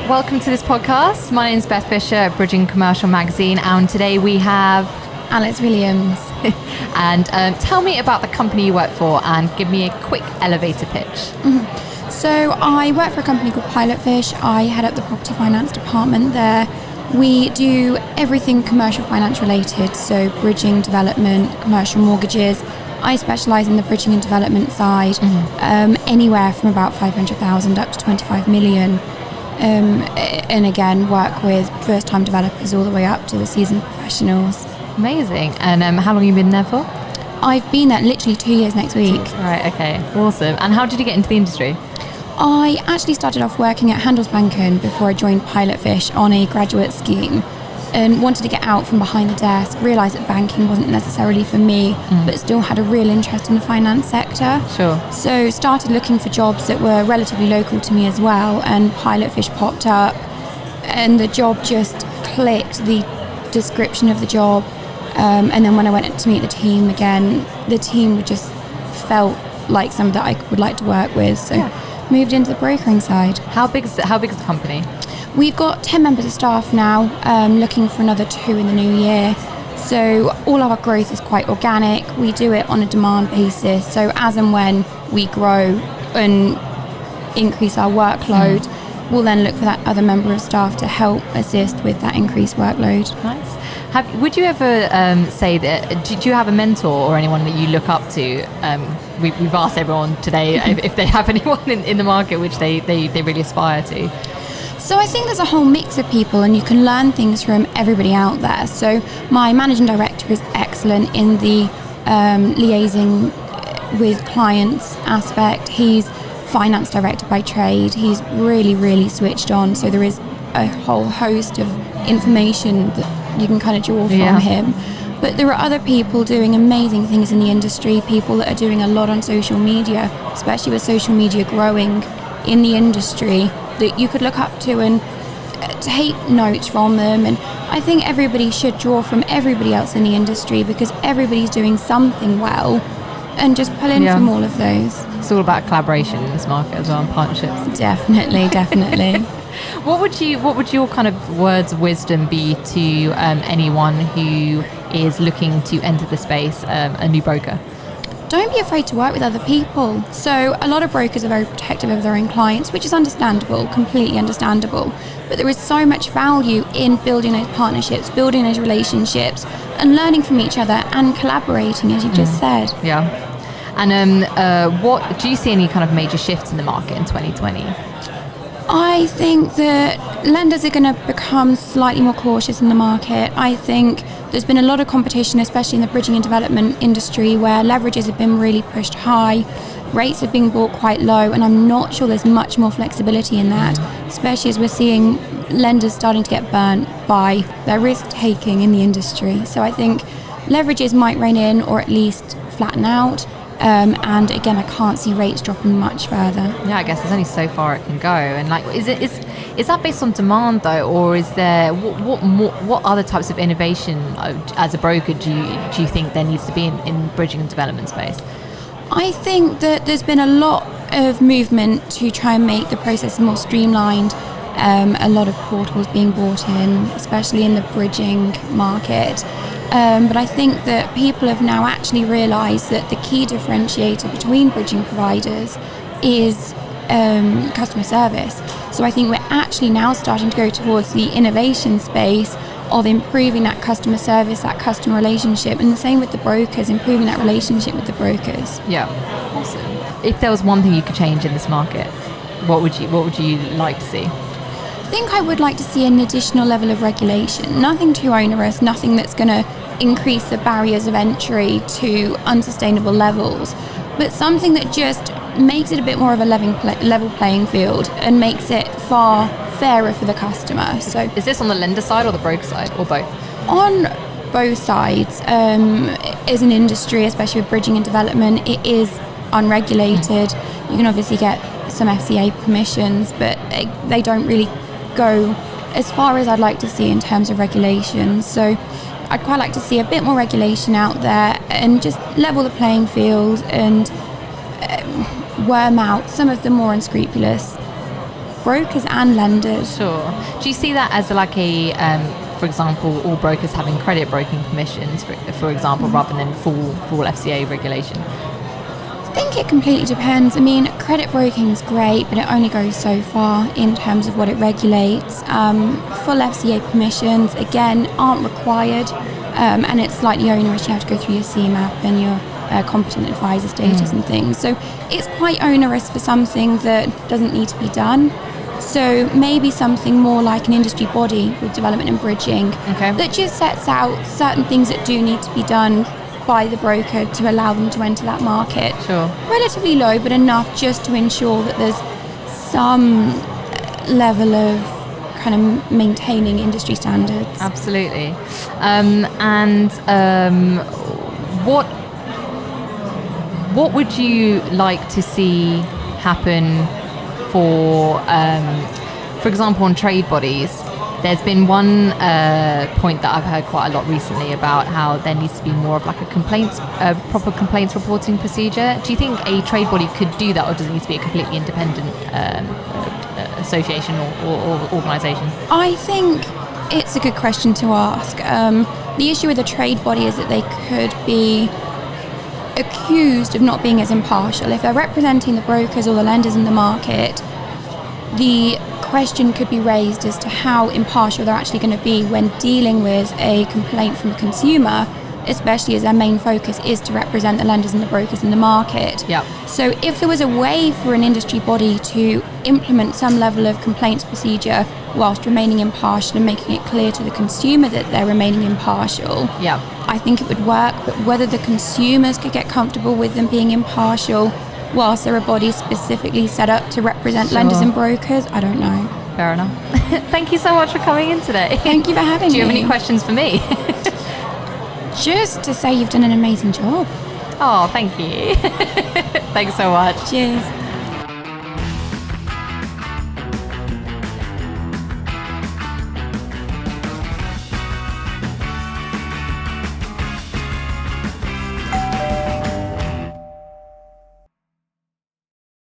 welcome to this podcast. My name is Beth Fisher at Bridging Commercial Magazine, and today we have Alex Williams. And tell me about the company you work for and give me a quick elevator pitch. Mm-hmm. So I work for a company called Pilot Fish. I head up the property finance department there. We do everything commercial finance related, so bridging, development, commercial mortgages. I specialise in the bridging and development side, anywhere from about 500,000 up to 25 million. And again, work with first-time developers all the way up to the seasoned professionals. Amazing. And how long have you been there for? I've been there literally 2 years next week. Right, okay, awesome. And how did you get into the industry? I actually started off working at Handelsbanken before I joined Pilot Fish on a graduate scheme, and wanted to get out from behind the desk, realised that banking wasn't necessarily for me, but still had a real interest in the finance sector. Sure. So started looking for jobs that were relatively local to me as well, and Pilot Fish popped up, and the job just clicked, the description of the job. And then when I went to meet the team again, the team just felt like something that I would like to work with. So moved into the brokering side. How big is the company? We've got 10 members of staff now, looking for another 2 in the new year. So all of our growth is quite organic. We do it on a demand basis. So as and when we grow and increase our workload, we'll then look for that other member of staff to help assist with that increased workload. Nice. Would you ever say that, do you have a mentor or anyone that you look up to? We've asked everyone today if they have anyone in the market which they really aspire to. So I think there's a whole mix of people, and you can learn things from everybody out there. So my managing director is excellent in the liaising with clients aspect. He's finance director by trade. He's really, really switched on. So there is a whole host of information that you can kind of draw from him. But there are other people doing amazing things in the industry, people that are doing a lot on social media, especially with social media growing in the industry, that you could look up to and take notes from them. And I think everybody should draw from everybody else in the industry, because everybody's doing something well, and just pull in from all of those. It's all about collaboration in this market as well, and partnerships. Definitely. What would your kind of words of wisdom be to anyone who is looking to enter the space, a new broker? Don't be afraid to work with other people. So a lot of brokers are very protective of their own clients, which is understandable, completely understandable. But there is so much value in building those partnerships, building those relationships, and learning from each other and collaborating, as you just said. Yeah. And what do you see any kind of major shifts in the market in 2020? I think that lenders are going to become slightly more cautious in the market. I think there's been a lot of competition, especially in the bridging and development industry, where leverages have been really pushed high, rates have been brought quite low, and I'm not sure there's much more flexibility in that, especially as we're seeing lenders starting to get burnt by their risk-taking in the industry. So I think leverages might rein in, or at least flatten out. And again, I can't see rates dropping much further. Yeah, I guess there's only so far it can go. And like, is that based on demand though, or is there what other types of innovation as a broker do you think there needs to be in bridging and development space? I think that there's been a lot of movement to try and make the process more streamlined. A lot of portals being brought in, especially in the bridging market. But I think that people have now actually realised that the key differentiator between bridging providers is customer service. So I think we're actually now starting to go towards the innovation space of improving that customer service, that customer relationship, and the same with the brokers, improving that relationship with the brokers. Yeah, awesome. If there was one thing you could change in this market, what would you like to see? I think I would like to see an additional level of regulation. Nothing too onerous, nothing that's going to increase the barriers of entry to unsustainable levels, but something that just makes it a bit more of a level playing field and makes it far fairer for the customer. So, is this on the lender side or the broker side, or both? On both sides. As an industry, especially with bridging and development, it is unregulated. You can obviously get some FCA permissions, but they don't really go as far as I'd like to see in terms of regulations. So I'd quite like to see a bit more regulation out there and just level the playing field and worm out some of the more unscrupulous brokers and lenders. Sure. Do you see that as like a, for example, all brokers having credit broking permissions, for example, rather than full FCA regulation? I think it completely depends. I mean, credit broking is great, but it only goes so far in terms of what it regulates. Full FCA permissions, again, aren't required, and it's slightly onerous. You have to go through your CMAP and your competent advisor status and things. So it's quite onerous for something that doesn't need to be done. So maybe something more like an industry body with development and bridging that just sets out certain things that do need to be done by the broker to allow them to enter that market. Sure. Relatively low, but enough just to ensure that there's some level of kind of maintaining industry standards. Absolutely. What would you like to see happen for example, on trade bodies? There's been one point that I've heard quite a lot recently about how there needs to be more of like a proper complaints reporting procedure. Do you think a trade body could do that, or does it need to be a completely independent association or organisation? I think it's a good question to ask. The issue with a trade body is that they could be accused of not being as impartial. If they're representing the brokers or the lenders in the market, the question could be raised as to how impartial they're actually going to be when dealing with a complaint from a consumer, especially as their main focus is to represent the lenders and the brokers in the market. Yep. So if there was a way for an industry body to implement some level of complaints procedure whilst remaining impartial and making it clear to the consumer that they're remaining impartial, Yep. I think it would work. But whether the consumers could get comfortable with them being impartial whilst there are bodies specifically set up to represent lenders and brokers, I don't know. Fair enough. Thank you so much for coming in today. Thank you for having me. Do you have any questions for me? Just to say you've done an amazing job. Oh, thank you. Thanks so much. Cheers.